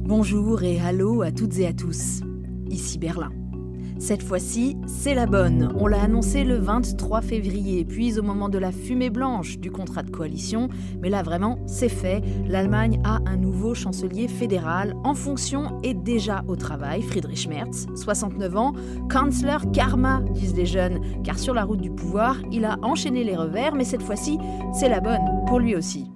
Bonjour et allô à toutes et à tous. Ici Berlin. Cette fois-ci, c'est la bonne. On l'a annoncé le 23 février, puis au moment de la fumée blanche du contrat de coalition. Mais là, vraiment, c'est fait. L'Allemagne a un nouveau chancelier fédéral en fonction et déjà au travail. Friedrich Merz, 69 ans, Kanzler Karma, disent les jeunes. Car sur la route du pouvoir, il a enchaîné les revers, mais cette fois-ci, c'est la bonne pour lui aussi.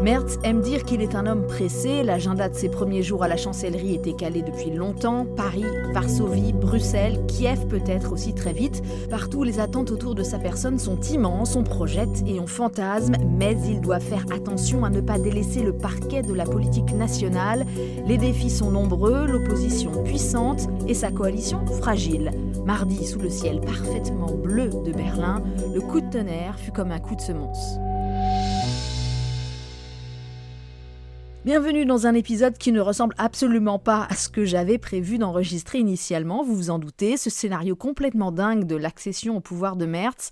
Merz aime dire qu'il est un homme pressé. L'agenda de ses premiers jours à la chancellerie était calé depuis longtemps. Paris, Varsovie, Bruxelles, Kiev peut-être aussi très vite. Partout, les attentes autour de sa personne sont immenses. On projette et on fantasme, mais il doit faire attention à ne pas délaisser le parquet de la politique nationale. Les défis sont nombreux, l'opposition puissante et sa coalition fragile. Mardi, sous le ciel parfaitement bleu de Berlin, le coup de tonnerre fut comme un coup de semonce. Bienvenue dans un épisode qui ne ressemble absolument pas à ce que j'avais prévu d'enregistrer initialement, vous vous en doutez, ce scénario complètement dingue de l'accession au pouvoir de Merz.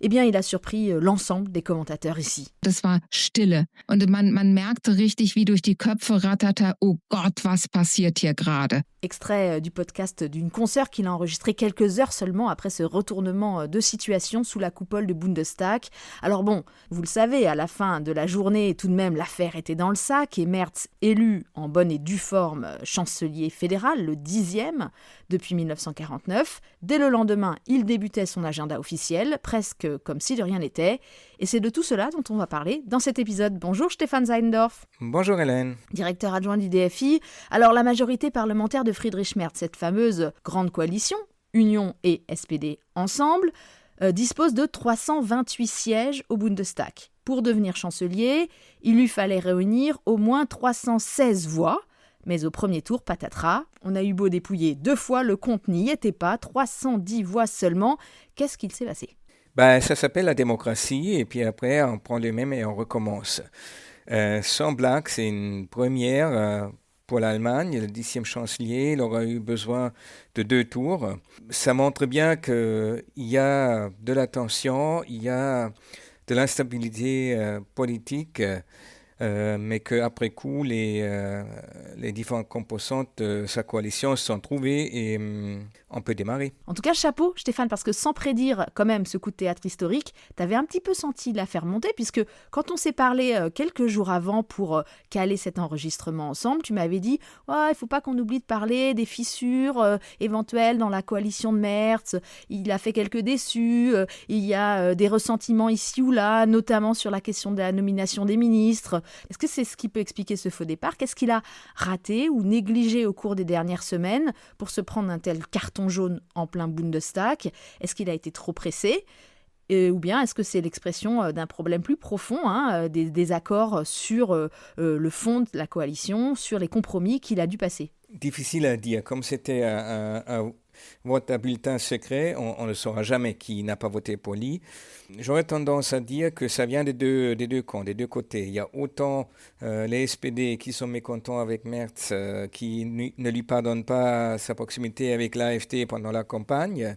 Eh bien, il a surpris l'ensemble des commentateurs ici. Das war Stille. Und man merkte richtig, wie durch die Köpfe ratterte, oh Gott, was passiert hier gerade? Extrait du podcast d'une consoeur qu'il a enregistré quelques heures seulement après ce retournement de situation sous la coupole du Bundestag. Alors bon, vous le savez, à la fin de la journée, tout de même, l'affaire était dans le sac et Merz, élu en bonne et due forme chancelier fédéral, le 10e depuis 1949. Dès le lendemain, il débutait son agenda officiel, presque comme si de rien n'était. Et c'est de tout cela dont on va parler dans cet épisode. Bonjour Stéphane Seidendorf. Bonjour Hélène. Directeur adjoint du DFI. Alors la majorité parlementaire de Friedrich Merz, cette fameuse grande coalition, Union et SPD ensemble, dispose de 328 sièges au Bundestag. Pour devenir chancelier, il lui fallait réunir au moins 316 voix. Mais au premier tour, patatras, on a eu beau dépouiller 2 fois, le compte n'y était pas, 310 voix seulement. Qu'est-ce qu'il s'est passé ? Ça s'appelle la démocratie et puis après on prend les mêmes et on recommence. Sans blague, c'est une première pour l'Allemagne. Le 10e chancelier, il aura eu besoin de 2 tours. Ça montre bien qu'il y a de la tension, il y a de l'instabilité politique, mais qu'après coup, les différentes composantes de sa coalition se sont trouvées et on peut démarrer. En tout cas, chapeau Stéphane, parce que sans prédire quand même ce coup de théâtre historique, t'avais un petit peu senti l'affaire monter, puisque quand on s'est parlé quelques jours avant pour caler cet enregistrement ensemble, tu m'avais dit « il ne faut pas qu'on oublie de parler des fissures éventuelles dans la coalition de Merz, il a fait quelques déçus, il y a des ressentiments ici ou là, notamment sur la question de la nomination des ministres. » Est-ce que c'est ce qui peut expliquer ce faux départ ? Qu'est-ce qu'il a raté ou négligé au cours des dernières semaines pour se prendre un tel carton jaune en plein Bundestag ? Est-ce qu'il a été trop pressé ? Ou bien est-ce que c'est l'expression d'un problème plus profond, des désaccords sur le fond de la coalition, sur les compromis qu'il a dû passer ? Difficile à dire. Comme c'était un vote à bulletin secret, on ne saura jamais qui n'a pas voté pour lui. J'aurais tendance à dire que ça vient des deux camps, des deux côtés. Il y a autant les SPD qui sont mécontents avec Merz, qui ne lui pardonnent pas sa proximité avec l'AfD pendant la campagne,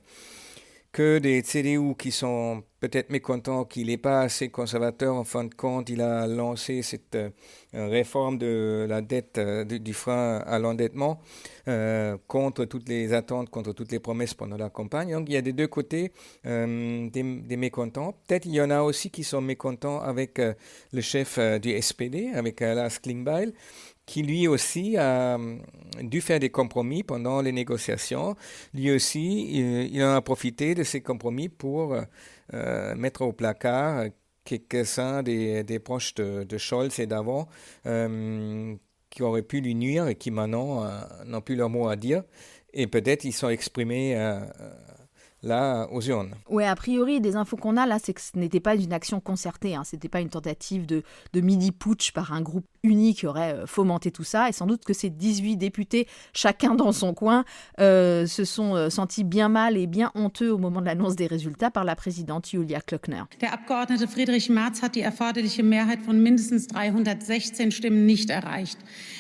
que des CDU qui sont peut-être mécontents qu'il n'est pas assez conservateur. En fin de compte, il a lancé cette réforme de la dette, du frein à l'endettement, contre toutes les attentes, contre toutes les promesses pendant la campagne. Donc il y a des deux côtés des mécontents. Peut-être il y en a aussi qui sont mécontents avec le chef du SPD, avec Lars Klingbeil, qui lui aussi a dû faire des compromis pendant les négociations. Lui aussi, il en a profité de ces compromis pour mettre au placard quelques-uns des proches de Scholz et d'avant qui auraient pu lui nuire et qui maintenant n'ont plus leur mot à dire. Et peut-être ils sont exprimés là aux urnes. Oui, a priori, des infos qu'on a là, c'est que ce n'était pas une action concertée, ce n'était pas une tentative de mini-putsch par un groupe uni qui aurait fomenté tout ça, et sans doute que ces 18 députés, chacun dans son coin, se sont sentis bien mal et bien honteux au moment de l'annonce des résultats par la présidente Julia Klöckner. Der Abgeordnete Friedrich Merz hat die erforderliche Mehrheit von mindestens 316 Stimmen nicht erreicht.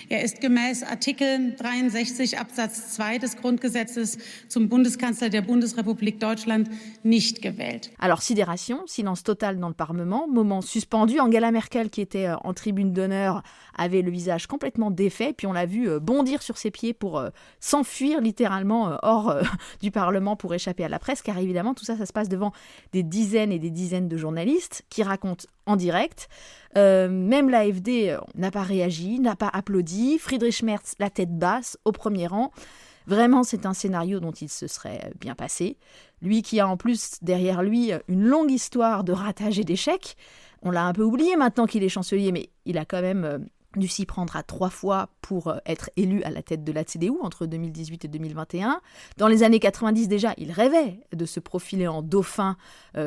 Er ist gemäß Artikel 63 Absatz 2 des Grundgesetzes zum Bundeskanzler der Bundesrepublik Bundesrepublik Deutschland nicht gewählt. Alors sidération, silence total dans le Parlement, moment suspendu. Angela Merkel, qui était en tribune d'honneur, avait le visage complètement défait, puis on l'a vu bondir sur ses pieds pour s'enfuir littéralement hors du Parlement pour échapper à la presse, car évidemment tout ça, ça se passe devant des dizaines et des dizaines de journalistes qui racontent en direct. Même l'AfD n'a pas réagi, n'a pas applaudi. Friedrich Merz, la tête basse, au premier rang. Vraiment, c'est un scénario dont il se serait bien passé. Lui qui a en plus derrière lui une longue histoire de ratage et d'échecs. On l'a un peu oublié maintenant qu'il est chancelier, mais il a quand même dû s'y prendre à 3 fois pour être élu à la tête de la CDU entre 2018 et 2021. Dans les années 90 déjà, il rêvait de se profiler en dauphin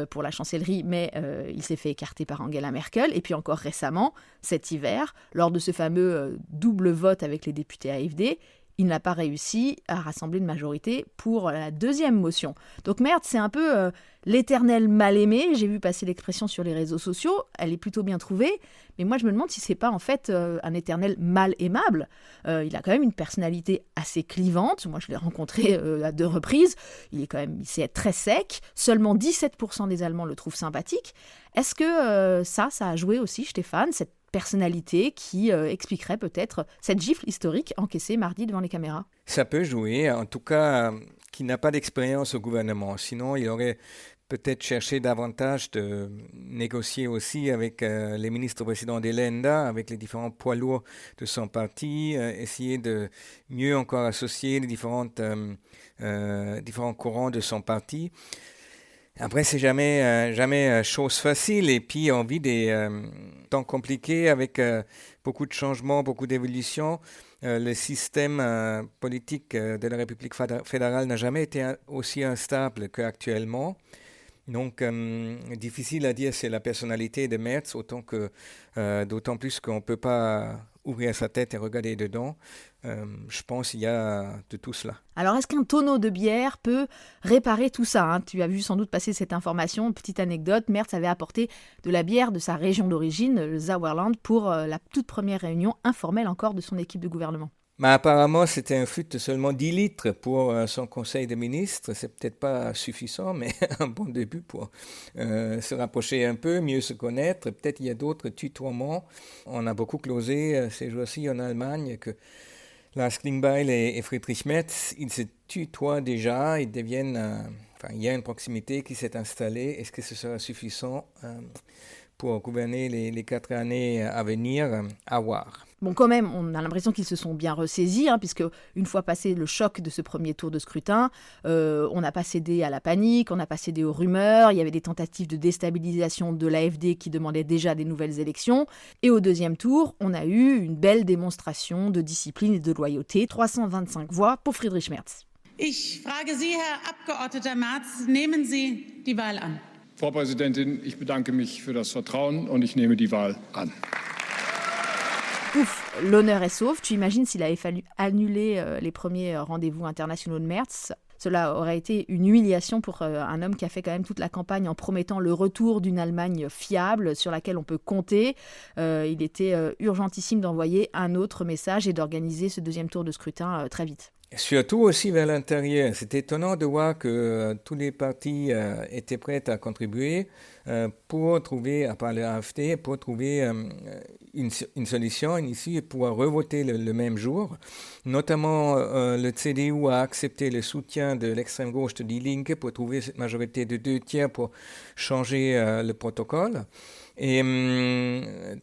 pour la chancellerie, mais il s'est fait écarter par Angela Merkel. Et puis encore récemment, cet hiver, lors de ce fameux double vote avec les députés AfD, il n'a pas réussi à rassembler une majorité pour la deuxième motion. Donc Merz, c'est un peu l'éternel mal-aimé. J'ai vu passer l'expression sur les réseaux sociaux. Elle est plutôt bien trouvée. Mais moi, je me demande si c'est pas en fait un éternel mal-aimable. Il a quand même une personnalité assez clivante. Moi, je l'ai rencontré à 2 reprises. Il sait être très sec. Seulement 17% des Allemands le trouvent sympathique. Est-ce que ça a joué aussi, Stéphane, cette personnalité qui expliquerait peut-être cette gifle historique encaissée mardi devant les caméras? Ça peut jouer, en tout cas, qui n'a pas d'expérience au gouvernement. Sinon, il aurait peut-être cherché davantage de négocier aussi avec les ministres présidents des Länder, avec les différents poids lourds de son parti, essayer de mieux encore associer les différents courants de son parti. Après, c'est jamais chose facile. Et puis, on vit des temps compliqués avec beaucoup de changements, beaucoup d'évolutions. Le système politique de la République fédérale n'a jamais été aussi instable qu'actuellement. Donc, difficile à dire c'est la personnalité de Merz, d'autant plus qu'on ne peut pas ouvrir sa tête et regarder dedans. Je pense qu'il y a de tout cela. Alors, est-ce qu'un tonneau de bière peut réparer tout ça, Tu as vu sans doute passer cette information. Petite anecdote, Merz avait apporté de la bière de sa région d'origine, le Sauerland, pour la toute première réunion informelle encore de son équipe de gouvernement. Mais apparemment, c'était un fût de seulement 10 litres pour son conseil de ministres. C'est peut-être pas suffisant, mais un bon début pour se rapprocher un peu, mieux se connaître. Peut-être il y a d'autres tutoiements. On a beaucoup causé ces jours-ci en Allemagne que Lars Klingbeil et Friedrich Merz, ils se tutoient déjà, ils deviennent... il y a une proximité qui s'est installée. Est-ce que ce sera suffisant pour gouverner les 4 années à venir? À voir. Bon, quand même, on a l'impression qu'ils se sont bien ressaisis, puisque une fois passé le choc de ce premier tour de scrutin, on n'a pas cédé à la panique, on n'a pas cédé aux rumeurs, il y avait des tentatives de déstabilisation de l'AfD qui demandait déjà des nouvelles élections. Et au deuxième tour, on a eu une belle démonstration de discipline et de loyauté, 325 voix pour Friedrich Merz. Ich frage Sie, Herr Abgeordneter Merz, nehmen Sie die Wahl an? Frau Präsidentin, ich bedanke mich für das Vertrauen und ich nehme die Wahl an. Ouf, l'honneur est sauf. Tu imagines s'il avait fallu annuler les premiers rendez-vous internationaux de Merz. Cela aurait été une humiliation pour un homme qui a fait quand même toute la campagne en promettant le retour d'une Allemagne fiable sur laquelle on peut compter. Il était urgentissime d'envoyer un autre message et d'organiser ce deuxième tour de scrutin très vite. Surtout aussi vers l'intérieur. C'est étonnant de voir que tous les partis étaient prêts à contribuer pour trouver, à part l'AfD, pour trouver une solution, une issue et pouvoir revoter le même jour. Notamment, le CDU a accepté le soutien de l'extrême gauche de Die Linke pour trouver cette majorité de 2/3 pour changer le protocole. Et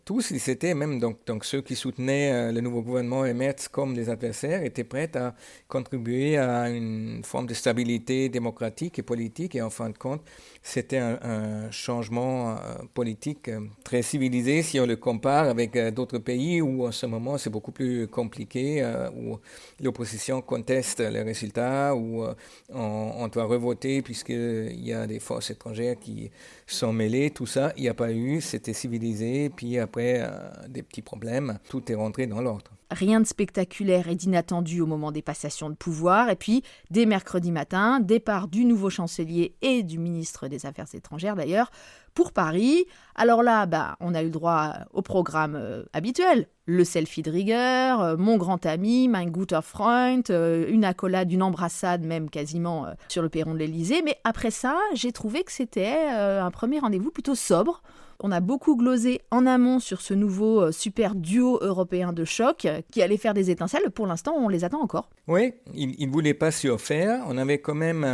tous, ils étaient, même donc ceux qui soutenaient le nouveau gouvernement et Merz comme les adversaires, étaient prêts à contribuer à une forme de stabilité démocratique et politique. Et en fin de compte, c'était un changement politique très civilisé si on le compare avec d'autres pays où en ce moment c'est beaucoup plus compliqué, où l'opposition conteste les résultats, où on doit revoter puisqu'il y a des forces étrangères qui sont mêlées. Tout ça, il n'y a pas eu. C'était civilisé, puis après, des petits problèmes, tout est rentré dans l'ordre. rien de spectaculaire et d'inattendu au moment des passations de pouvoir. Et puis, dès mercredi matin, départ du nouveau chancelier et du ministre des Affaires étrangères d'ailleurs, pour Paris. Alors là, on a eu le droit au programme habituel. Le selfie de rigueur, mon grand ami, mein guter Freund, une accolade, une embrassade même quasiment sur le perron de l'Élysée. Mais après ça, j'ai trouvé que c'était un premier rendez-vous plutôt sobre. On a beaucoup glosé en amont sur ce nouveau super duo européen de choc qui allait faire des étincelles. Pour l'instant, on les attend encore. Oui, il ne voulait pas surfaire. On avait quand même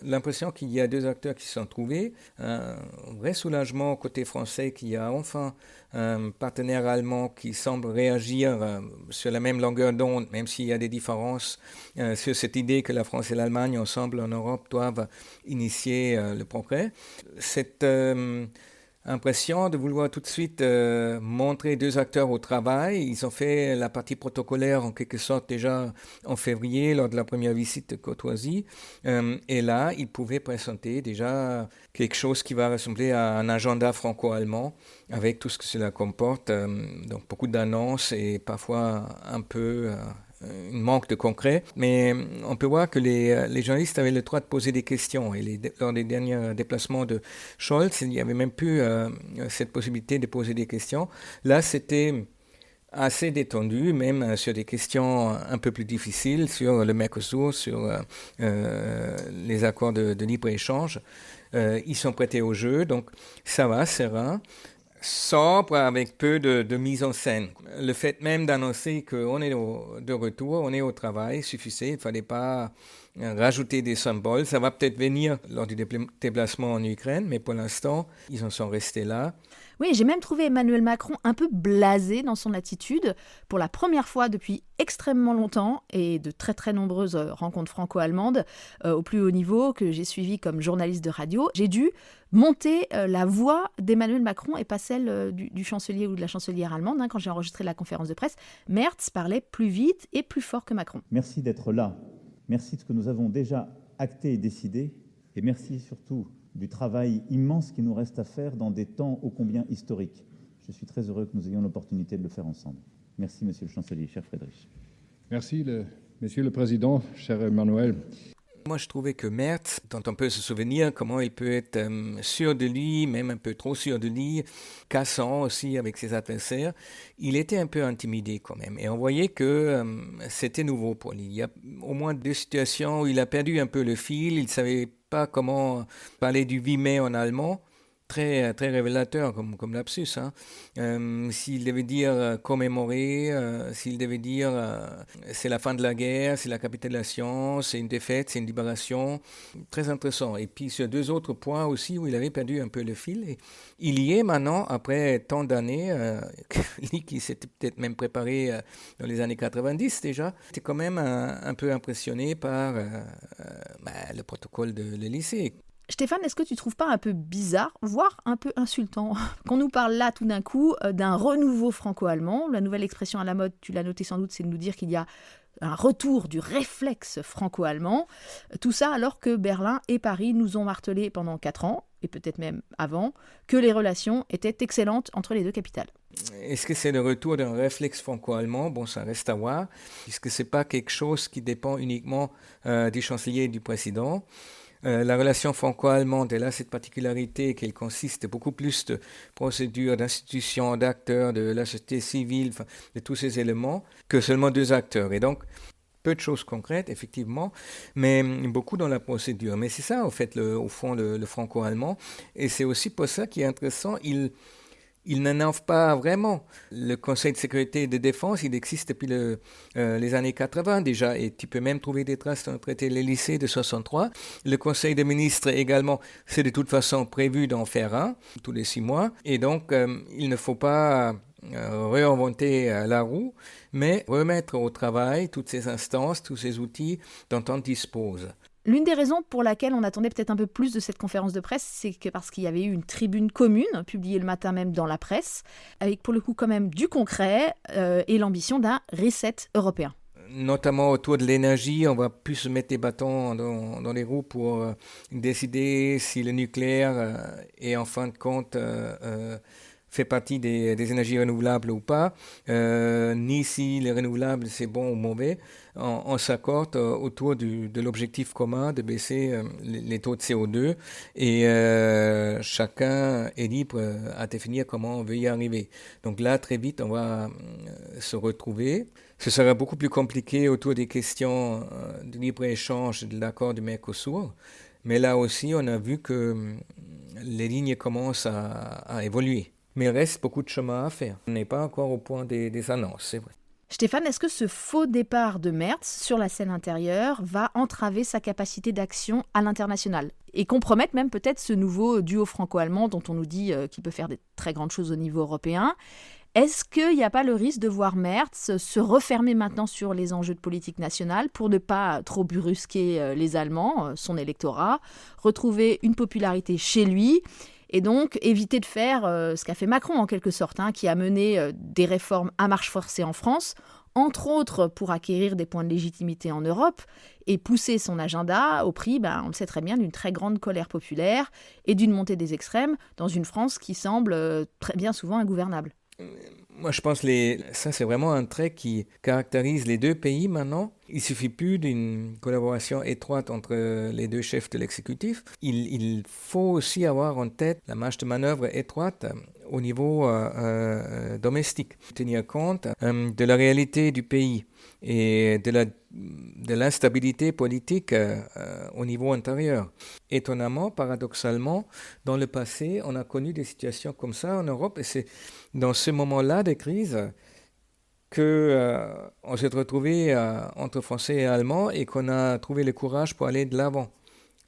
l'impression qu'il y a deux acteurs qui se sont trouvés. Un vrai soulagement côté français qu'il y a enfin un partenaire allemand qui semble réagir sur la même longueur d'onde, même s'il y a des différences sur cette idée que la France et l'Allemagne ensemble en Europe doivent initier le progrès. Cette impression de vouloir tout de suite montrer deux acteurs au travail. Ils ont fait la partie protocolaire en quelque sorte déjà en février lors de la première visite de courtoisie. Et là, ils pouvaient présenter déjà quelque chose qui va ressembler à un agenda franco-allemand avec tout ce que cela comporte. Donc beaucoup d'annonces et parfois un peu un manque de concret, mais on peut voir que les journalistes avaient le droit de poser des questions et lors des derniers déplacements de Scholz, il n'y avait même plus cette possibilité de poser des questions. Là, c'était assez détendu, même sur des questions un peu plus difficiles, sur le Mercosur, sur les accords de libre-échange. Ils sont prêtés au jeu, donc ça va, serein. Sobre avec peu de mise en scène. Le fait même d'annoncer qu'on est de retour, on est au travail, suffisait. Il ne fallait pas rajouter des symboles. Ça va peut-être venir lors du déplacement en Ukraine, mais pour l'instant, ils en sont restés là. Oui, j'ai même trouvé Emmanuel Macron un peu blasé dans son attitude. Pour la première fois depuis extrêmement longtemps et de très très nombreuses rencontres franco-allemandes au plus haut niveau que j'ai suivies comme journaliste de radio, j'ai dû monter la voix d'Emmanuel Macron et pas celle du chancelier ou de la chancelière allemande. Quand j'ai enregistré la conférence de presse, Merz parlait plus vite et plus fort que Macron. Merci d'être là. Merci de ce que nous avons déjà acté et décidé. Et merci surtout du travail immense qui nous reste à faire dans des temps ô combien historiques. Je suis très heureux que nous ayons l'opportunité de le faire ensemble. Merci, Monsieur le Chancelier, cher Friedrich. Merci, Monsieur le Président, cher Emmanuel. Moi, je trouvais que Merz, dont on peut se souvenir comment il peut être sûr de lui, même un peu trop sûr de lui, cassant aussi avec ses adversaires, il était un peu intimidé quand même. Et on voyait que c'était nouveau pour lui. Il y a au moins deux situations où il a perdu un peu le fil, il ne savait pas comment parler du 8 mai en allemand. Très, très révélateur comme lapsus. S'il devait dire commémorer, s'il devait dire c'est la fin de la guerre, c'est la capitulation, c'est une défaite, c'est une libération, très intéressant. Et puis sur deux autres points aussi où il avait perdu un peu le fil. Et il y est maintenant, après tant d'années, lui qui s'était peut-être même préparé dans les années 90 déjà, était quand même un peu impressionné par le protocole de l'Élysée. Stéphane, est-ce que tu ne trouves pas un peu bizarre, voire un peu insultant, qu'on nous parle là tout d'un coup d'un renouveau franco-allemand? La nouvelle expression à la mode, tu l'as noté sans doute, c'est de nous dire qu'il y a un retour du réflexe franco-allemand. Tout ça alors que Berlin et Paris nous ont martelé pendant 4 ans, et peut-être même avant, que les relations étaient excellentes entre les deux capitales. Est-ce que c'est le retour d'un réflexe franco-allemand? Bon, ça reste à voir, puisque ce n'est pas quelque chose qui dépend uniquement du chancelier et du président. La relation franco-allemande, elle a cette particularité qu'elle consiste beaucoup plus de procédures, d'institutions, d'acteurs, de la société civile, de tous ces éléments, que seulement deux acteurs. Et donc, peu de choses concrètes, effectivement, mais beaucoup dans la procédure. Mais c'est ça, au fait, au fond, le franco-allemand. Et c'est aussi pour ça qu'il est intéressant, il n'énerve pas vraiment. Le Conseil de sécurité et de défense, il existe depuis les années 80 déjà, et tu peux même trouver des traces dans le traité de l'Élysée de 63. Le Conseil des ministres également, c'est de toute façon prévu d'en faire un tous les 6 mois, et donc il ne faut pas réinventer la roue, mais remettre au travail toutes ces instances, tous ces outils dont on dispose. L'une des raisons pour laquelle on attendait peut-être un peu plus de cette conférence de presse, c'est que parce qu'il y avait eu une tribune commune, publiée le matin même dans la presse, avec pour le coup quand même du concret et l'ambition d'un reset européen. Notamment autour de l'énergie, on va plus se mettre des bâtons dans les roues pour décider si le nucléaire est en fin de compte fait partie des énergies renouvelables ou pas, ni si les renouvelables c'est bon ou mauvais. On s'accorde autour de l'objectif commun de baisser les taux de CO2 et chacun est libre à définir comment on veut y arriver. Donc là, très vite, on va se retrouver. Ce sera beaucoup plus compliqué autour des questions de libre-échange de l'accord du Mercosur. Mais là aussi, on a vu que les lignes commencent à évoluer. Mais il reste beaucoup de chemin à faire. On n'est pas encore au point des annonces, c'est vrai. Stéphane, est-ce que ce faux départ de Merz sur la scène intérieure va entraver sa capacité d'action à l'international et compromettre même peut-être ce nouveau duo franco-allemand dont on nous dit qu'il peut faire des très grandes choses au niveau européen ? Est-ce qu'il n'y a pas le risque de voir Merz se refermer maintenant sur les enjeux de politique nationale pour ne pas trop brusquer les Allemands, son électorat, retrouver une popularité chez lui et donc éviter de faire ce qu'a fait Macron en quelque sorte, qui a mené des réformes à marche forcée en France, entre autres pour acquérir des points de légitimité en Europe et pousser son agenda au prix, on le sait très bien, d'une très grande colère populaire et d'une montée des extrêmes dans une France qui semble très bien souvent ingouvernable. Moi, je pense que ça, c'est vraiment un trait qui caractérise les deux pays maintenant. Il ne suffit plus d'une collaboration étroite entre les deux chefs de l'exécutif. Il faut aussi avoir en tête la marge de manœuvre étroite au niveau domestique. Tenir compte de la réalité du pays et de l'instabilité politique au niveau intérieur. Étonnamment, paradoxalement, dans le passé, on a connu des situations comme ça en Europe et c'est dans ce moment-là de crise qu'on s'est retrouvé entre Français et Allemands et qu'on a trouvé le courage pour aller de l'avant.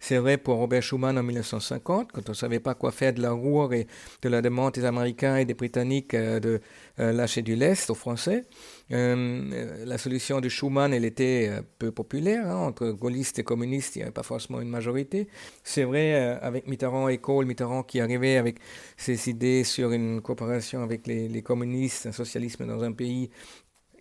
C'est vrai pour Robert Schuman en 1950, quand on ne savait pas quoi faire de la Ruhr et de la demande des Américains et des Britanniques de lâcher du lest aux Français. La solution de Schuman, elle était peu populaire. Entre gaullistes et communistes, il n'y avait pas forcément une majorité. C'est vrai avec Mitterrand et Kohl, Mitterrand qui arrivait avec ses idées sur une coopération avec les communistes, un socialisme dans un pays.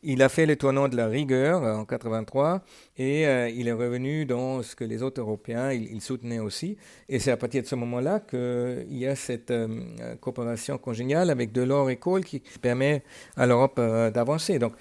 Il a fait le tournant de la rigueur en 1983 et il est revenu dans ce que les autres Européens ils soutenaient aussi. Et c'est à partir de ce moment-là qu'il y a cette coopération congéniale avec Delors et Kohl qui permet à l'Europe d'avancer. Donc,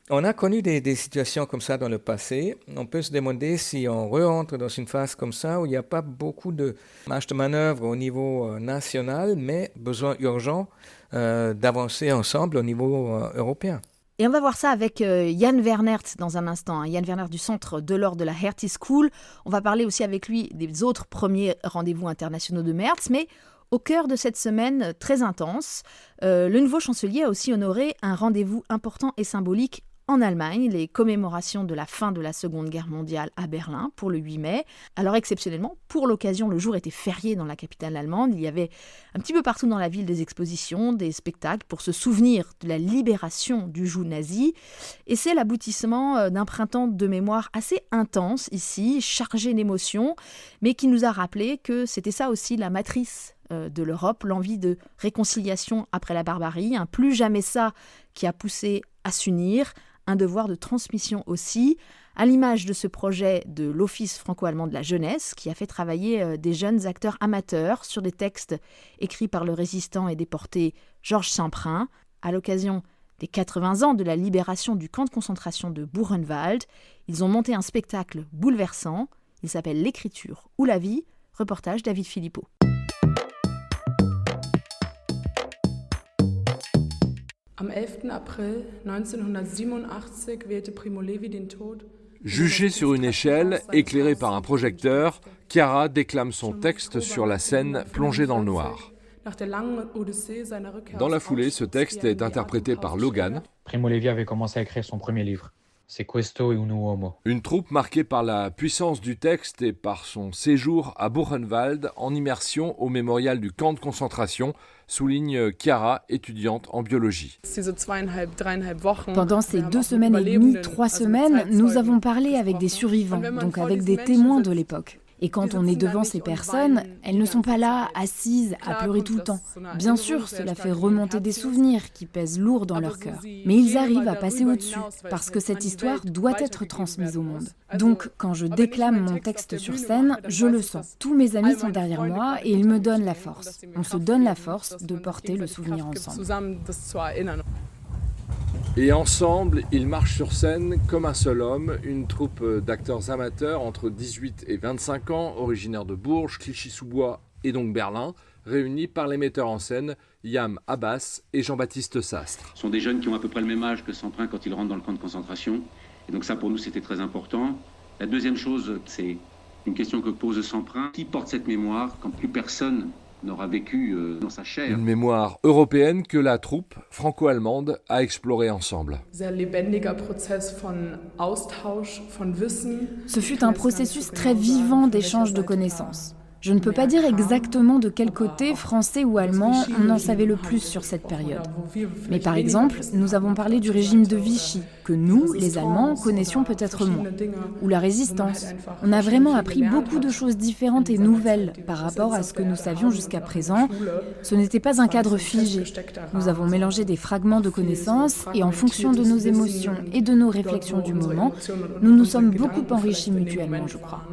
on a connu des situations comme ça dans le passé. On peut se demander si on re-entre dans une phase comme ça où il n'y a pas beaucoup de marge de manœuvre au niveau national, mais besoin urgent d'avancer ensemble au niveau européen. Et on va voir ça avec Jan Wernert dans un instant. Jan Wernert du centre Delors de la Hertie School. On va parler aussi avec lui des autres premiers rendez-vous internationaux de Merz. Mais au cœur de cette semaine très intense, le nouveau chancelier a aussi honoré un rendez-vous important et symbolique en Allemagne, les commémorations de la fin de la Seconde Guerre mondiale à Berlin pour le 8 mai. Alors exceptionnellement, pour l'occasion, le jour était férié dans la capitale allemande. Il y avait un petit peu partout dans la ville des expositions, des spectacles pour se souvenir de la libération du joug nazi. Et c'est l'aboutissement d'un printemps de mémoire assez intense ici, chargé d'émotions, mais qui nous a rappelé que c'était ça aussi la matrice de l'Europe, l'envie de réconciliation après la barbarie, un plus jamais ça qui a poussé à s'unir, un devoir de transmission aussi, à l'image de ce projet de l'Office franco-allemand de la jeunesse qui a fait travailler des jeunes acteurs amateurs sur des textes écrits par le résistant et déporté Georges Saint-Prin à l'occasion des 80 ans de la libération du camp de concentration de Buchenwald. Ils ont monté un spectacle bouleversant, il s'appelle L'écriture ou la vie, reportage David Philippot. Am 11. April 1987 wählte Primo Levi den Tod. Jugée sur une échelle, éclairée par un projecteur, Chiara déclame son texte sur la scène plongée dans le noir. Dans la foulée, ce texte est interprété par Logan. Primo Levi avait commencé à écrire son premier livre. C'est Questo e un uomo. Une troupe marquée par la puissance du texte et par son séjour à Buchenwald en immersion au mémorial du camp de concentration, souligne Chiara, étudiante en biologie. Pendant ces 2 semaines et demie, 3 semaines, nous avons parlé avec des survivants, donc avec des témoins de l'époque. Et quand on est devant ces personnes, elles ne sont pas là, assises, à pleurer tout le temps. Bien sûr, cela fait remonter des souvenirs qui pèsent lourd dans leur cœur. Mais ils arrivent à passer au-dessus, parce que cette histoire doit être transmise au monde. Donc, quand je déclame mon texte sur scène, je le sens. Tous mes amis sont derrière moi et ils me donnent la force. On se donne la force de porter le souvenir ensemble. Et ensemble, ils marchent sur scène comme un seul homme, une troupe d'acteurs amateurs entre 18 et 25 ans, originaires de Bourges, Clichy-sous-Bois et donc Berlin, réunis par les metteurs en scène Yam Abbas et Jean-Baptiste Sastre. Ce sont des jeunes qui ont à peu près le même âge que Semprin quand ils rentrent dans le camp de concentration. Et donc ça, pour nous, c'était très important. La deuxième chose, c'est une question que pose Semprin. Qui porte cette mémoire quand plus personne n'aura vécu dans sa chair? Une mémoire européenne que la troupe franco-allemande a explorée ensemble. Ce fut un processus très vivant d'échange de connaissances. Je ne peux pas dire exactement de quel côté, français ou allemand, on en savait le plus sur cette période. Mais par exemple, nous avons parlé du régime de Vichy, que nous, les Allemands, connaissions peut-être moins. Ou la résistance. On a vraiment appris beaucoup de choses différentes et nouvelles par rapport à ce que nous savions jusqu'à présent. Ce n'était pas un cadre figé. Nous avons mélangé des fragments de connaissances et en fonction de nos émotions et de nos réflexions du moment, nous nous sommes beaucoup enrichis mutuellement, je crois.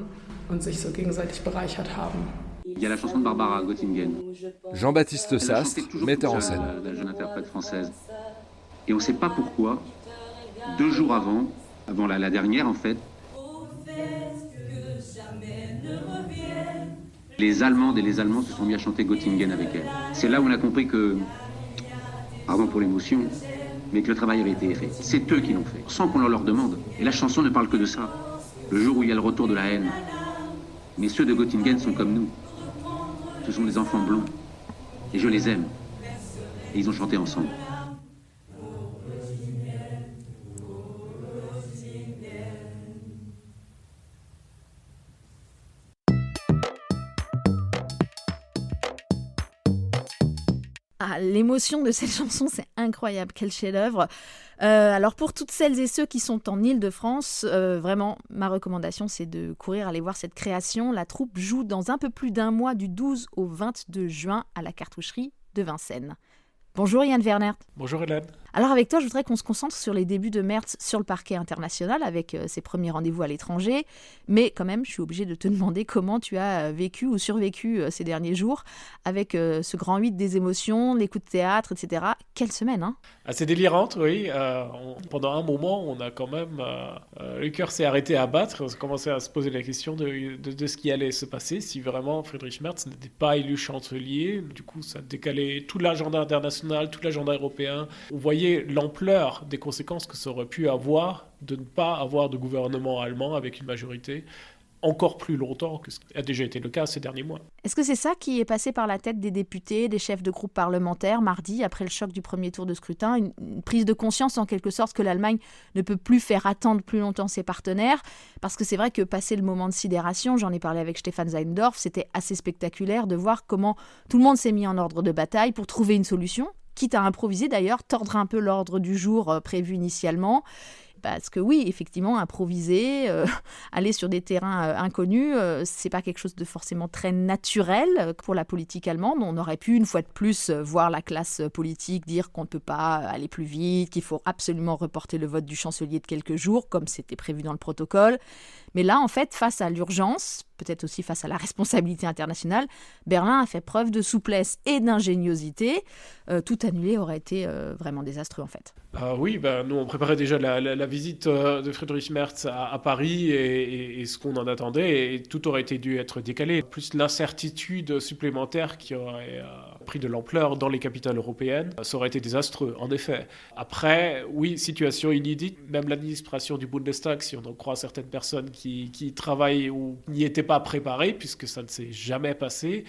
Il y a la chanson de Barbara Göttingen. Jean-Baptiste Sastre, metteur en scène. La jeune interprète française. Et on ne sait pas pourquoi, 2 jours avant la dernière en fait, les Allemandes et les Allemands se sont mis à chanter Göttingen avec elle. C'est là où on a compris que, pardon pour l'émotion, mais que le travail avait été fait. C'est eux qui l'ont fait, sans qu'on leur demande. Et la chanson ne parle que de ça. Le jour où il y a le retour de la haine. Mais ceux de Göttingen sont comme nous. Ce sont des enfants blonds. Et je les aime. Et ils ont chanté ensemble. Ah, l'émotion de cette chanson, c'est incroyable, quel chef-d'œuvre. Alors pour toutes celles et ceux qui sont en Île-de-France, vraiment, ma recommandation, c'est de courir aller voir cette création. La troupe joue dans un peu plus d'un mois, du 12 au 22 juin, à la Cartoucherie de Vincennes. Bonjour Yann Wernert. Bonjour Hélène. Alors avec toi, je voudrais qu'on se concentre sur les débuts de Mertz sur le parquet international avec ses premiers rendez-vous à l'étranger. Mais quand même, je suis obligée de te demander comment tu as vécu ou survécu ces derniers jours avec ce grand 8 des émotions, les coups de théâtre, etc. Quelle semaine, hein ? Assez délirante, oui. Pendant un moment, on a quand même... le cœur s'est arrêté à battre. On a commencé à se poser la question de ce qui allait se passer si vraiment Friedrich Merz n'était pas élu chancelier. Du coup, ça décalait tout l'agenda international, tout l'agenda européen. On voyait l'ampleur des conséquences que ça aurait pu avoir de ne pas avoir de gouvernement allemand avec une majorité encore plus longtemps que ce qui a déjà été le cas ces derniers mois. Est-ce que c'est ça qui est passé par la tête des députés, des chefs de groupe parlementaires mardi, après le choc du premier tour de scrutin, une prise de conscience en quelque sorte que l'Allemagne ne peut plus faire attendre plus longtemps ses partenaires? Parce que c'est vrai que passé le moment de sidération, j'en ai parlé avec Stefan Seindorf, c'était assez spectaculaire de voir comment tout le monde s'est mis en ordre de bataille pour trouver une solution, quitte à improviser d'ailleurs, tordre un peu l'ordre du jour prévu initialement. Parce que oui, effectivement, improviser, aller sur des terrains inconnus, c'est pas quelque chose de forcément très naturel pour la politique allemande. On aurait pu, une fois de plus, voir la classe politique dire qu'on ne peut pas aller plus vite, qu'il faut absolument reporter le vote du chancelier de quelques jours, comme c'était prévu dans le protocole. Mais là, en fait, face à l'urgence, peut-être aussi face à la responsabilité internationale, Berlin a fait preuve de souplesse et d'ingéniosité. Tout annulé aurait été vraiment désastreux, en fait. Oui, nous, on préparait déjà la visite de Friedrich Merz à Paris et ce qu'on en attendait, et tout aurait été dû être décalé. Plus l'incertitude supplémentaire qui aurait pris de l'ampleur dans les capitales européennes, ça aurait été désastreux, en effet. Après, oui, situation inédite, même l'administration du Bundestag, si on en croit certaines personnes qui travaillent ou n'y étaient pas préparées, puisque ça ne s'est jamais passé,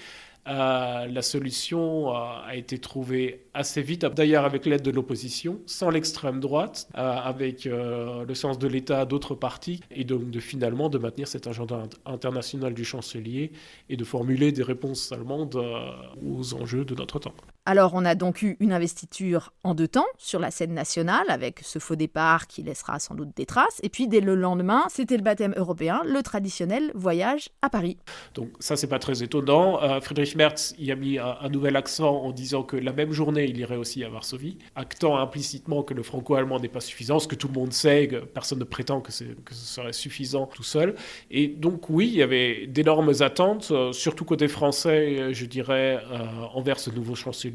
La solution a été trouvée assez vite, d'ailleurs avec l'aide de l'opposition, sans l'extrême droite, avec le sens de l'État d'autres partis, et donc finalement de maintenir cet agenda international du chancelier et de formuler des réponses allemandes aux enjeux de notre temps. Alors, on a donc eu une investiture en 2 temps sur la scène nationale, avec ce faux départ qui laissera sans doute des traces. Et puis, dès le lendemain, c'était le baptême européen, le traditionnel voyage à Paris. Donc ça, c'est pas très étonnant. Friedrich Merz y a mis un nouvel accent en disant que la même journée, il irait aussi à Varsovie, actant implicitement que le franco-allemand n'est pas suffisant, ce que tout le monde sait, que personne ne prétend que ce serait suffisant tout seul. Et donc oui, il y avait d'énormes attentes, surtout côté français, je dirais, envers ce nouveau chancelier.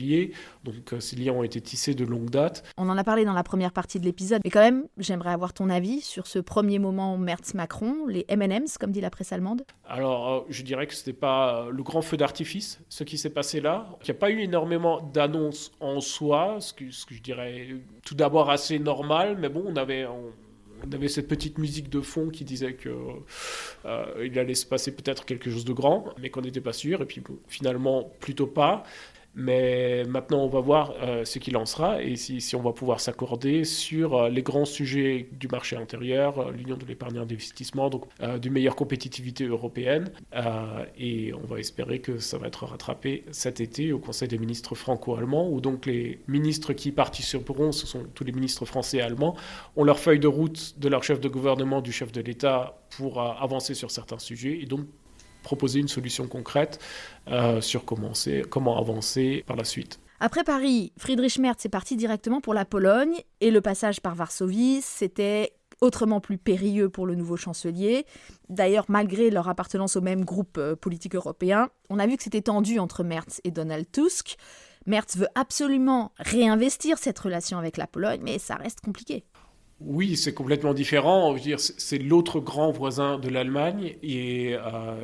Donc ces liens ont été tissés de longue date. On en a parlé dans la première partie de l'épisode, mais quand même, j'aimerais avoir ton avis sur ce premier moment Merz-Macron, les M&M's, comme dit la presse allemande. Alors, je dirais que ce n'était pas le grand feu d'artifice, ce qui s'est passé là. Il n'y a pas eu énormément d'annonces en soi, ce que je dirais tout d'abord assez normal, mais bon, on avait cette petite musique de fond qui disait qu'il allait se passer peut-être quelque chose de grand, mais qu'on n'était pas sûr, et puis bon, finalement, plutôt pas. Mais maintenant, on va voir ce qu'il en sera et si on va pouvoir s'accorder sur les grands sujets du marché intérieur, l'union de l'épargne et d'investissement, donc d'une meilleure compétitivité européenne. Et on va espérer que ça va être rattrapé cet été au Conseil des ministres franco-allemands, où donc les ministres qui participeront, ce sont tous les ministres français et allemands, ont leur feuille de route de leur chef de gouvernement, du chef de l'État, pour avancer sur certains sujets et donc proposer une solution concrète sur comment avancer par la suite. Après Paris, Friedrich Merz est parti directement pour la Pologne et le passage par Varsovie, c'était autrement plus périlleux pour le nouveau chancelier. D'ailleurs, malgré leur appartenance au même groupe politique européen, on a vu que c'était tendu entre Merz et Donald Tusk. Merz veut absolument réinvestir cette relation avec la Pologne, mais ça reste compliqué. Oui, c'est complètement différent. Je veux dire, c'est l'autre grand voisin de l'Allemagne et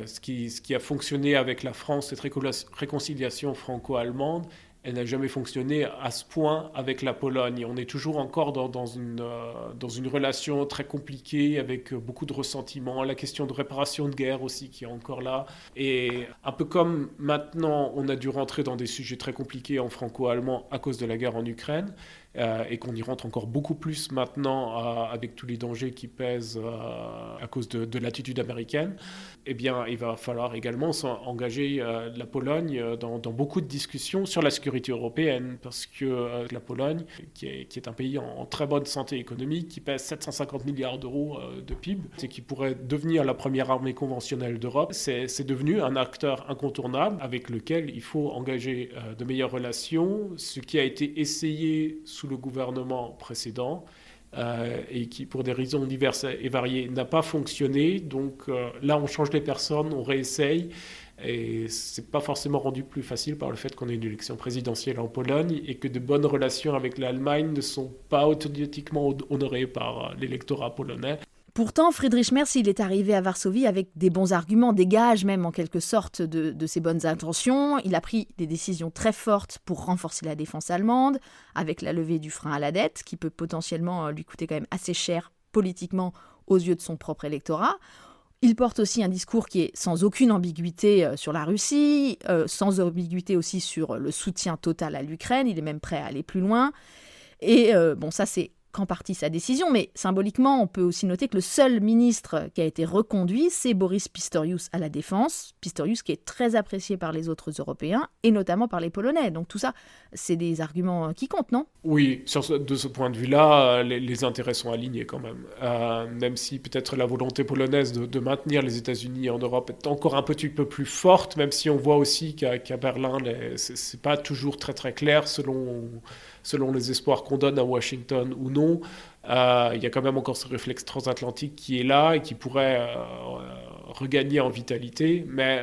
ce qui a fonctionné avec la France, cette réconciliation franco-allemande, elle n'a jamais fonctionné à ce point avec la Pologne. On est toujours encore dans une relation très compliquée avec beaucoup de ressentiments, la question de réparation de guerre aussi qui est encore là. Et un peu comme maintenant, on a dû rentrer dans des sujets très compliqués en franco-allemand à cause de la guerre en Ukraine, et qu'on y rentre encore beaucoup plus maintenant avec tous les dangers qui pèsent à cause de l'attitude américaine, eh bien, il va falloir également engager la Pologne dans beaucoup de discussions sur la sécurité européenne, parce que la Pologne, qui est un pays en très bonne santé économique, qui pèse 750 milliards d'euros de PIB, et qui pourrait devenir la première armée conventionnelle d'Europe, c'est devenu un acteur incontournable avec lequel il faut engager de meilleures relations, ce qui a été essayé sous le gouvernement précédent et qui, pour des raisons diverses et variées, n'a pas fonctionné. Donc là, on change les personnes, on réessaye. Et c'est pas forcément rendu plus facile par le fait qu'on ait une élection présidentielle en Pologne et que de bonnes relations avec l'Allemagne ne sont pas automatiquement honorées par l'électorat polonais. Pourtant, Friedrich Merz, il est arrivé à Varsovie avec des bons arguments, des gages même en quelque sorte de ses bonnes intentions. Il a pris des décisions très fortes pour renforcer la défense allemande, avec la levée du frein à la dette, qui peut potentiellement lui coûter quand même assez cher politiquement aux yeux de son propre électorat. Il porte aussi un discours qui est sans aucune ambiguïté sur la Russie, sans ambiguïté aussi sur le soutien total à l'Ukraine. Il est même prêt à aller plus loin. Et bon, ça c'est qu'en partie sa décision, mais symboliquement, on peut aussi noter que le seul ministre qui a été reconduit, c'est Boris Pistorius à la Défense. Pistorius qui est très apprécié par les autres Européens, et notamment par les Polonais. Donc tout ça, c'est des arguments qui comptent, non ? Oui, de ce point de vue-là, les intérêts sont alignés quand même. Même si peut-être la volonté polonaise de maintenir les États-Unis en Europe est encore un petit peu plus forte, même si on voit aussi qu'à Berlin, c'est pas toujours très très clair selon les espoirs qu'on donne à Washington ou non. Il y a quand même encore ce réflexe transatlantique qui est là et qui pourrait regagner en vitalité, mais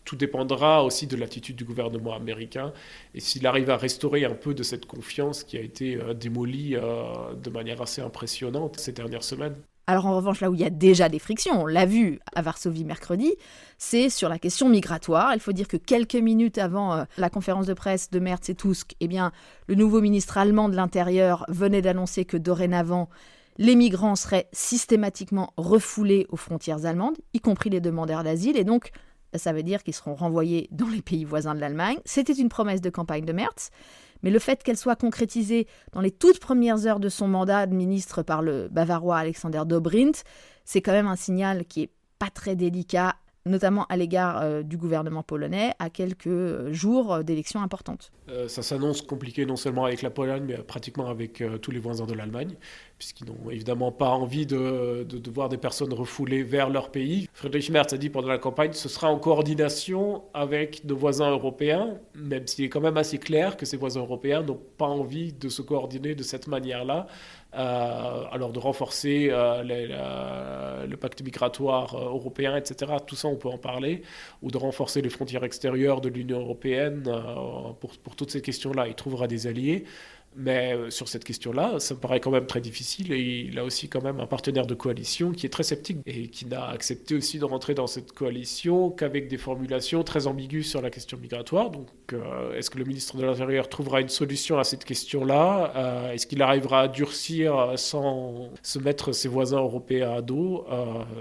tout dépendra aussi de l'attitude du gouvernement américain et s'il arrive à restaurer un peu de cette confiance qui a été démolie de manière assez impressionnante ces dernières semaines. Alors en revanche, là où il y a déjà des frictions, on l'a vu à Varsovie mercredi, c'est sur la question migratoire. Il faut dire que quelques minutes avant la conférence de presse de Merz et Tusk, eh bien, le nouveau ministre allemand de l'Intérieur venait d'annoncer que dorénavant, les migrants seraient systématiquement refoulés aux frontières allemandes, y compris les demandeurs d'asile. Et donc, ça veut dire qu'ils seront renvoyés dans les pays voisins de l'Allemagne. C'était une promesse de campagne de Merz, mais le fait qu'elle soit concrétisée dans les toutes premières heures de son mandat de ministre par le Bavarois Alexander Dobrindt, c'est quand même un signal qui est pas très délicat, notamment à l'égard du gouvernement polonais, à quelques jours d'élections importantes. Ça s'annonce compliqué non seulement avec la Pologne, mais pratiquement avec tous les voisins de l'Allemagne, puisqu'ils n'ont évidemment pas envie de voir des personnes refoulées vers leur pays. Friedrich Merz a dit pendant la campagne, ce sera en coordination avec nos voisins européens, même s'il est quand même assez clair que ces voisins européens n'ont pas envie de se coordonner de cette manière-là. Alors de renforcer le pacte migratoire européen, etc. Tout ça, on peut en parler. Ou de renforcer les frontières extérieures de l'Union européenne pour toutes ces questions-là. Il trouvera des alliés. Mais sur cette question-là, ça me paraît quand même très difficile. Et il a aussi quand même un partenaire de coalition qui est très sceptique et qui n'a accepté aussi de rentrer dans cette coalition qu'avec des formulations très ambiguës sur la question migratoire. Donc, est-ce que le ministre de l'Intérieur trouvera une solution à cette question-là ? Est-ce qu'il arrivera à durcir sans se mettre ses voisins européens à dos ?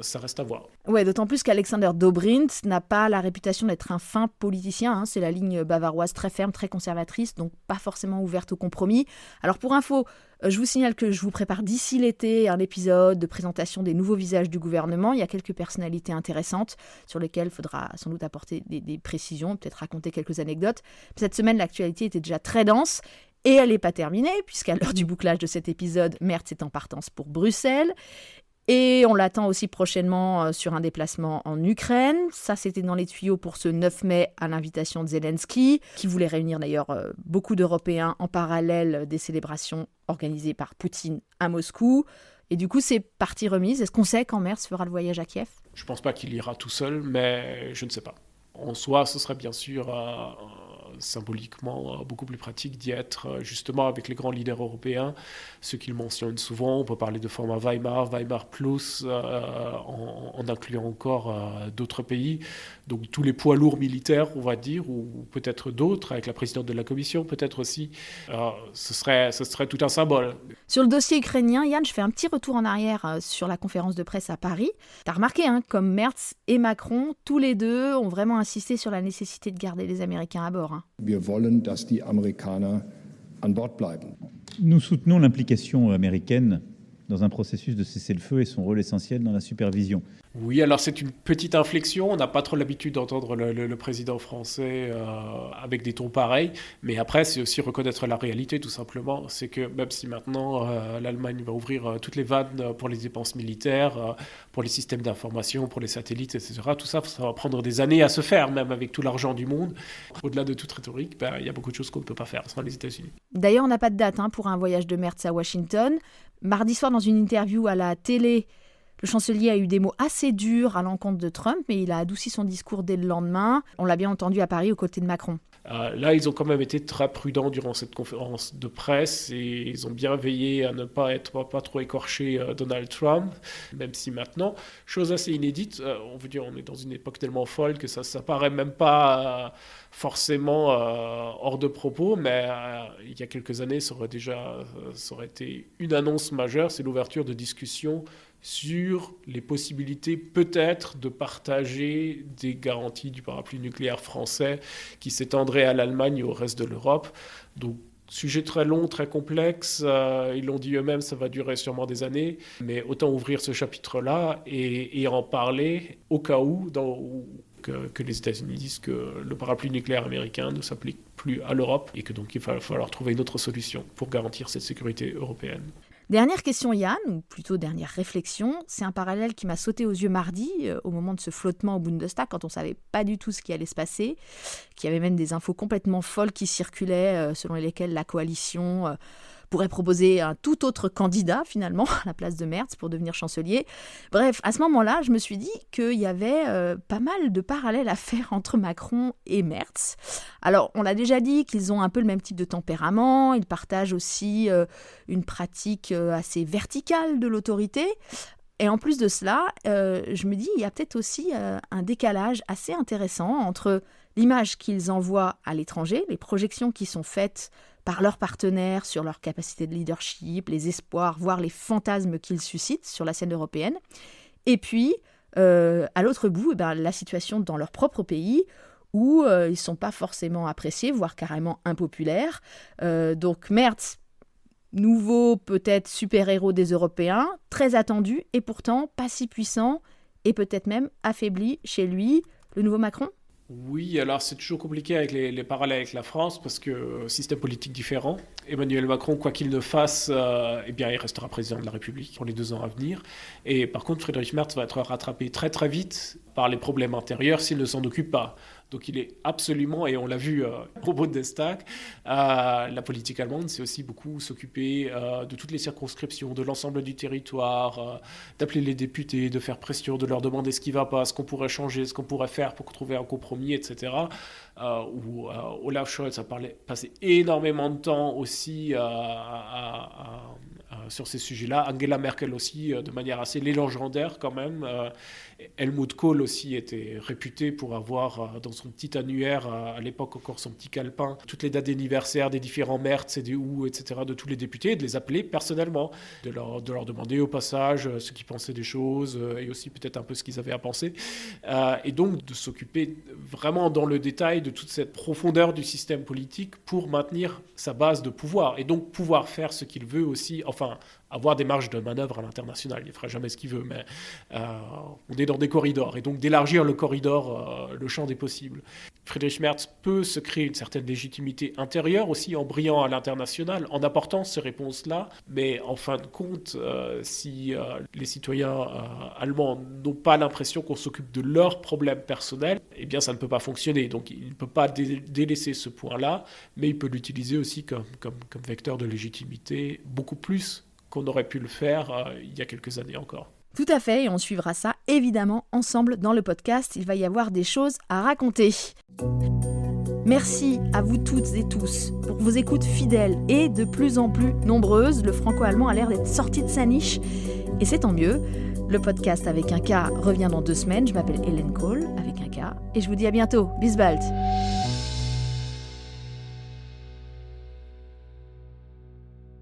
Ça reste à voir. Ouais, d'autant plus qu'Alexander Dobrindt n'a pas la réputation d'être un fin politicien. C'est la ligne bavaroise très ferme, très conservatrice, donc pas forcément ouverte au compromis. Alors pour info, je vous signale que je vous prépare d'ici l'été un épisode de présentation des nouveaux visages du gouvernement. Il y a quelques personnalités intéressantes sur lesquelles il faudra sans doute apporter des précisions, peut-être raconter quelques anecdotes. Cette semaine, l'actualité était déjà très dense. Et elle n'est pas terminée, puisqu'à l'heure du bouclage de cet épisode, Merz est en partance pour Bruxelles. Et on l'attend aussi prochainement sur un déplacement en Ukraine. Ça, c'était dans les tuyaux pour ce 9 mai à l'invitation de Zelensky, qui voulait réunir d'ailleurs beaucoup d'Européens en parallèle des célébrations organisées par Poutine à Moscou. Et du coup, c'est partie remise. Est-ce qu'on sait quand Merz fera le voyage à Kiev ? Je ne pense pas qu'il ira tout seul, mais je ne sais pas. En soi, ce serait bien sûr symboliquement beaucoup plus pratique d'y être justement avec les grands leaders européens, ceux qu'ils mentionnent souvent. On peut parler de format Weimar Plus, en incluant encore d'autres pays. Donc tous les poids lourds militaires, on va dire, ou peut-être d'autres, avec la présidente de la Commission, peut-être aussi. Ce serait tout un symbole. Sur le dossier ukrainien, Yann, je fais un petit retour en arrière sur la conférence de presse à Paris. T'as remarqué, comme Merz et Macron, tous les deux ont vraiment insisté sur la nécessité de garder les Américains à bord. Wir wollen, dass die Amerikaner an Bord bleiben. Nous soutenons l'implication américaine dans un processus de cessez-le-feu et son rôle essentiel dans la supervision. Oui, alors c'est une petite inflexion. On n'a pas trop l'habitude d'entendre le président français avec des tons pareils. Mais après, c'est aussi reconnaître la réalité, tout simplement. C'est que même si maintenant l'Allemagne va ouvrir toutes les vannes pour les dépenses militaires, pour les systèmes d'information, pour les satellites, etc., tout ça, ça va prendre des années à se faire, même avec tout l'argent du monde. Au-delà de toute rhétorique, il y a beaucoup de choses qu'on ne peut pas faire sans les États-Unis. D'ailleurs, on n'a pas de date pour un voyage de Merz à Washington. Mardi soir, dans une interview à la télé, le chancelier a eu des mots assez durs à l'encontre de Trump, mais il a adouci son discours dès le lendemain. On l'a bien entendu à Paris aux côtés de Macron. Là, ils ont quand même été très prudents durant cette conférence de presse et ils ont bien veillé à ne pas trop écorcher Donald Trump, même si maintenant, chose assez inédite, on est dans une époque tellement folle que ça paraît même pas forcément hors de propos, mais il y a quelques années, ça aurait été une annonce majeure, c'est l'ouverture de discussions sur les possibilités peut-être de partager des garanties du parapluie nucléaire français qui s'étendraient à l'Allemagne et au reste de l'Europe. Donc, sujet très long, très complexe, ils l'ont dit eux-mêmes, ça va durer sûrement des années, mais autant ouvrir ce chapitre-là et en parler au cas où, que les États-Unis disent que le parapluie nucléaire américain ne s'applique plus à l'Europe et que donc il va falloir trouver une autre solution pour garantir cette sécurité européenne. Dernière question, Yann, ou plutôt dernière réflexion, c'est un parallèle qui m'a sauté aux yeux mardi, au moment de ce flottement au Bundestag, quand on ne savait pas du tout ce qui allait se passer, qu'il y avait même des infos complètement folles qui circulaient, selon lesquelles la coalition pourrait proposer un tout autre candidat, finalement, à la place de Merz pour devenir chancelier. Bref, à ce moment-là, je me suis dit qu'il y avait pas mal de parallèles à faire entre Macron et Merz. Alors, on l'a déjà dit qu'ils ont un peu le même type de tempérament, ils partagent aussi une pratique assez verticale de l'autorité. Et en plus de cela, je me dis, il y a peut-être aussi un décalage assez intéressant entre l'image qu'ils envoient à l'étranger, les projections qui sont faites par leurs partenaires sur leur capacité de leadership, les espoirs, voire les fantasmes qu'ils suscitent sur la scène européenne, et puis à l'autre bout, la situation dans leur propre pays, où ils ne sont pas forcément appréciés, voire carrément impopulaires. Donc Merz, nouveau peut-être super-héros des Européens, très attendu et pourtant pas si puissant et peut-être même affaibli chez lui, le nouveau Macron ? Oui, alors c'est toujours compliqué avec les parallèles avec la France parce que système politique différent. Emmanuel Macron, quoi qu'il ne fasse, il restera président de la République pour les 2 ans à venir. Et par contre, Friedrich Merz va être rattrapé très très vite par les problèmes intérieurs s'il ne s'en occupe pas. Donc il est absolument, et on l'a vu au Bundestag, la politique allemande, c'est aussi beaucoup s'occuper de toutes les circonscriptions, de l'ensemble du territoire, d'appeler les députés, de faire pression, de leur demander ce qui ne va pas, ce qu'on pourrait changer, ce qu'on pourrait faire pour trouver un compromis, etc. Olaf Scholz a passé énormément de temps aussi sur ces sujets-là. Angela Merkel aussi, de manière assez légendaire quand même. Helmut Kohl aussi était réputé pour avoir dans son petit annuaire, à l'époque encore son petit calepin, toutes les dates d'anniversaire des différents maires, CDU, etc., de tous les députés, et de les appeler personnellement, de leur demander au passage ce qu'ils pensaient des choses et aussi peut-être un peu ce qu'ils avaient à penser. Et donc de s'occuper vraiment dans le détail de toute cette profondeur du système politique pour maintenir sa base de pouvoir et donc pouvoir faire ce qu'il veut aussi, enfin avoir des marges de manœuvre à l'international. Il ne fera jamais ce qu'il veut, mais on est dans des corridors. Et donc d'élargir le corridor, le champ des possibles. Friedrich Merz peut se créer une certaine légitimité intérieure aussi en brillant à l'international, en apportant ces réponses-là. Mais en fin de compte, si les citoyens allemands n'ont pas l'impression qu'on s'occupe de leurs problèmes personnels, eh bien ça ne peut pas fonctionner. Donc il ne peut pas délaisser ce point-là, mais il peut l'utiliser aussi comme vecteur de légitimité beaucoup plus qu'on aurait pu le faire il y a quelques années encore. Tout à fait, et on suivra ça évidemment ensemble dans le podcast. Il va y avoir des choses à raconter. Merci à vous toutes et tous pour vos écoutes fidèles et de plus en plus nombreuses. Le franco-allemand a l'air d'être sorti de sa niche et c'est tant mieux. Le podcast avec un K revient dans 2 semaines. Je m'appelle Hélène Kohl avec un K et je vous dis à bientôt. Bis bald.